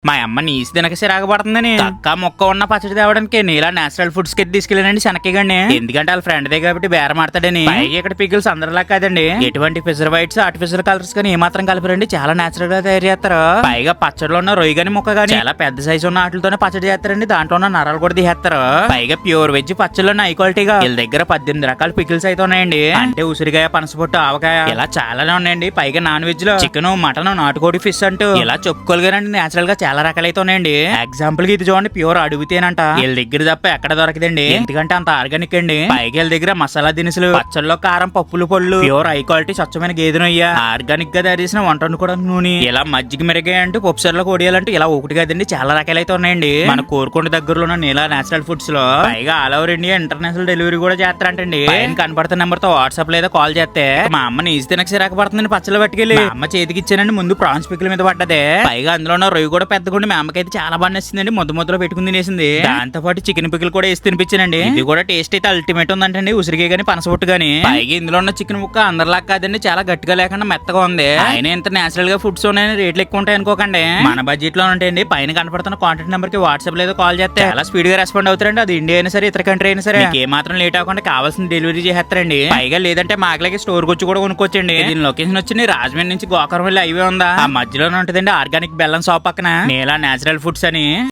మా అమ్మ నీసి తినక సిరాగపడుతుందని అక్క మొక్క ఉన్న పచ్చడి తేవడానికి నీలా నేచురల్ ఫుడ్స్ కి తీసుకెళ్ళానండి శనక్కిగండి. ఎందుకంటే వాళ్ళ ఫ్రెండ్ దే కాబట్టి బేరం ఆడతాడని. పైగా ఇక్కడ పిగిల్స్ అందరిలా కాదండి, ఎటువంటి ప్రిజర్వేటివ్స్ ఆర్టిఫిషియల్ కలర్స్ కానీ ఏమాత్రం కలిపరండి, చాలా నేచురల్ గా తయారు చేస్తారు. పైగా పచ్చడిలో ఉన్న రొయ్య గాని ముక్క గాని చాలా పెద్ద సైజు ఉన్న వాటితోనే పచ్చడి చేస్తారండి, దాంట్లో ఉన్న నరాలు కూడా తీసేస్తారు. పైగా ప్యూర్ వెజ్ పచ్చళ్ళు హై క్వాలిటీగా వీళ్ళ దగ్గర 18 రకాల పికిల్స్ అయితే ఉన్నాయండి. అంటే ఉసిరికాయ, పనసపొట్టు, ఆవకాయ ఇలా చాలానే ఉన్నాయండి. పైగా నాన్ వెజ్ లో చికెన్, మటన్, నాటుకోడి, ఫిష్ అంటూ ఇలా చెప్పుకోగలరండి. నేచురల్ గా చాలా రకాలైతే ఉన్నాయండి. ఎగ్జాంపుల్ కి ఇది చూడండి, ప్యూర్ అడుగుతేనంట వీళ్ళ దగ్గర తప్ప ఎక్కడ దొరకదండి, ఎందుకంటే అంత ఆర్గానిక్ అండి. పైగా వీళ్ళ దగ్గర మసాలా దినుసులు, పచ్చళ్ళలో కారం, పప్పులు, పళ్ళు, ప్యూర్ హై క్వాలిటీ స్వచ్ఛమైన గేదె నొయ్య, ఆర్గానిక్ గా తయారు చేసిన వంట వండుకోవడానికి నూనె, ఇలా మజ్జిగ మిరగాయ అంటూ పప్పుసర్లో కొడియాలంటూ ఇలా ఒకటి కదండి చాలా రకాలైతే ఉన్నాయండి. మన కోరుకొండ దగ్గరలో ఉన్న నీలా నేచురల్ ఫుడ్స్ లో. పైగా all over India international delivery కూడా చేస్తారంటండి. పైన కనపడుతున్న నెంబర్ తో వాట్సాప్ లేదా కాల్ చేస్తే మా అమ్మ నీసి తినక సిరాకపడుతుందని పచ్చళ్ళు పట్టుకెళ్ళి మా అమ్మ చేతికి ఇచ్చానండి. ముందు ప్రాన్స్ పికిల్ మీద పడ్డదే, పైగా అందులో ఉన్న రొయ్య కూడా పెద్దగుండి మా అమ్మకైతే చాలా బాగా నచ్చిందండి. ముద్దలో పెట్టుకుని తినేసింది. దాంతో పాటు చికెన్ పికిల్ కూడా వేసి తినిపించానండి. ఇది కూడా టేస్ట్ అయితే అల్టిమేట్ ఉందంటండి, ఉసిరికాయ గానీ పనసపొట్టు గానీ. పైగా ఇందులో ఉన్న చికెన్ ముక్క అందరిలా కాదండి, చాలా గట్టిగా లేకుండా మెత్తగా ఉంది. ఆయన ఇంత నేచురల్ గా ఫుడ్స్ ఉన్నాయని రేట్లు ఎక్కువ ఉంటాయి అనుకోకండి, మన బడ్జెట్ లో ఉంటాయండి. పైన కనపడుతున్న కాంటాక్ట్ నెంబర్ కి వాట్సాప్ లేదా కాల్ చేస్తే చాలా స్పీడ్ గా రెస్పాండ్ అవుతారండి. అది ఇండియా అయినా సరే ఇతర కంట్రీ అయినా సరే ఏ మాత్రం లేట్ అవ్వకుండా కావాల్సిన డెలివరీ చేస్తారండి. పైగా లేదంటే మాకలాగే స్టోర్ వచ్చి కూడా కొనుక్కోవచ్చండి. దీని లొకేషన్ వచ్చి రాజమండ్రి నుంచి గోకరం వెళ్ళి హైవే ఉందా, ఆ మధ్యలోనే ఉంటదండి ఆర్గానిక్ బెల్లం షాప్ పక్కన నీలా నేచురల్ ఫుడ్స్ అని.